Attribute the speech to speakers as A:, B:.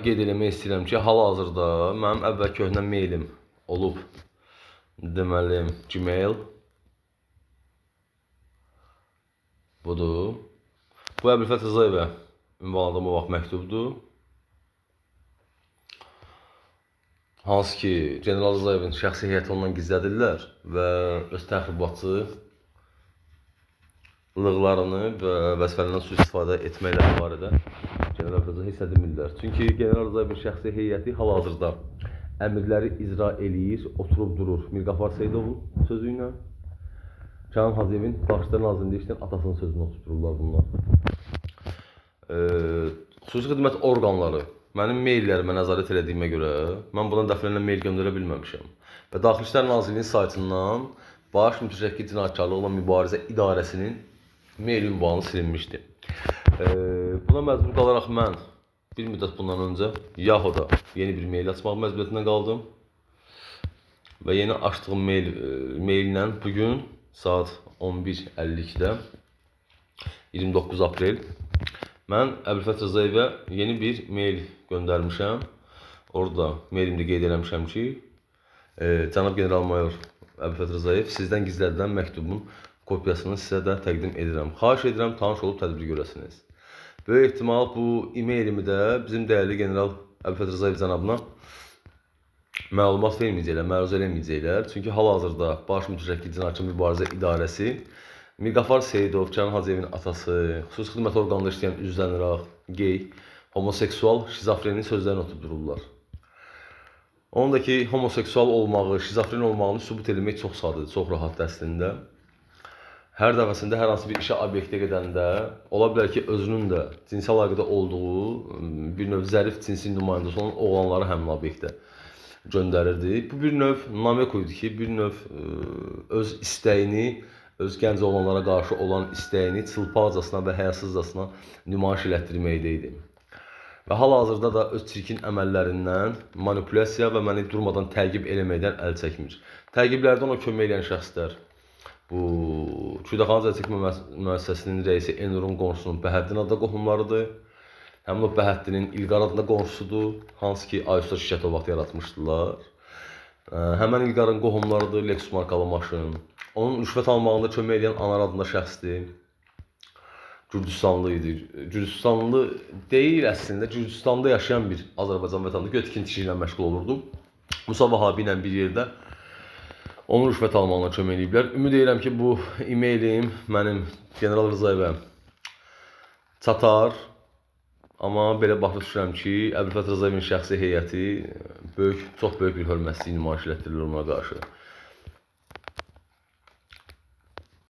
A: Qeyd eləmək istəyirəm ki, hal-hazırda mənim əvvəl köhnə mailim olub, deməli, Gmail budur. Bu Əbülfət Rızayevə ünvanladığım o vaxt məktubdur. Hansı ki, General Rızayevin şəxsi heyəti ondan gizlədirlər və öz təxribatçılıqlarını və vəzifələrindən sui-istifadə etməkləri barədə General Rızayev heç nə demirlər. Çünki General Rızayevin şəxsi heyəti hal-hazırda əmrləri icra eləyir, oturub durur Mirqafar Seyidovun sözü ilə. Kənan Hacıyevin Daşlar Nazirliyi işləyən atasının sözünü oturtururlar bunlar. Xüsusi xidmət orqanları mənim maillərimə nəzarət elədiyimə görə mən buna dəfələrlə mail göndərə bilməmişəm. Və Daxili İşlər Nazirliyinin saytından Baş Mütəşəkkil Cinayətkarlıqla Mübarizə İdarəsinin mail ünvanı silinmişdi. Buna məcbur qalaraq mən bir müddət bundan öncə Yahoo-da yeni bir mail açmaq məcburiyyətində qaldım. Və yeni açdığım maillə bugün saat 11:52-də 29 aprel mən Əbülfət Rızayevə yeni bir mail göndərmişəm. Orada mailimdə qeyd eləmişəm ki, cənab General-Mayor Əbülfət Rızayev sizdən gizlədilən məktubun kopyasını sizə də təqdim edirəm. Xahiş edirəm, tanış olub tədbir görəsiniz. Böyük ehtimal bu e-mailimi də bizim dəyərli General Əbülfət Rızayev cənabına məlumat verməyəcəklər, məruz eləməyəcəklər. Çünki hal-hazırda Baş Mütəşəkkil Cinayətkarlıq Mübarizə İdarəsi Mirqafar Seyidov, Kənan Hacıyevin atası, xüsusi xidmət orqanında işləyən üzləniraq, gey, homoseksual, şizofrenin sözlərini oturtdururlar. Onun da ki, homoseksual olmağı, şizofren olmağını sübut etmək çox sadədir, çox rahatdır əslində. Hər dəfəsində hər hansı bir işə obyektə gedəndə ola bilər ki, özünün də cinsi əlaqədə olduğu bir növ zərif cinsi nümayəndəsi olan oğlanları həmin obyektə göndərirdi. Bu bir növ namyak idi ki, bir növ öz istəyini, öz gənc oğlanlara qarşı olan istəyini çılpaqcasına və həyasızcasına nümayiş elətdirməkdəydi. Və hal-hazırda da öz çirkin əməllərindən manipulyasiya və məni durmadan təqib eləməkdən əl çəkmir. Təqiblərdən o kömək edən şəxslər bu Kürdəxana Cəzaçəkmə müəssisəsinin rəisi Elnurun qonşusunun Bəhəddin adında qohumlarıdır. Həmin o Bəhəddinin İlqar adında qonşusudur, hansı ki Ayuslar şirkəti o vaxt yaratmışdılar. Həmən İlqarın qohumlarıdır, Lexus markalı maşın. Onun rüşvət almağında kömək edən Anar adında şəxsdir. Gürcüstanlı idi. Gürcüstanlı deyil əslində, Gürcüstanda yaşayan bir Azərbaycan vətəndaşı göy tikinti ilə məşğul olurdu. Musa Vahabi ilə bir yerdə onun rüşvət almağına kömək ediblər. Ümid edirəm ki, bu e-mailim mənim General Rızayevə çatar. Amma belə başa düşürəm ki, Əbülfət Rızayevin şəxsi heyəti çox böyük bir hörmətsizlik nümayiş etdirilir ona qarşı.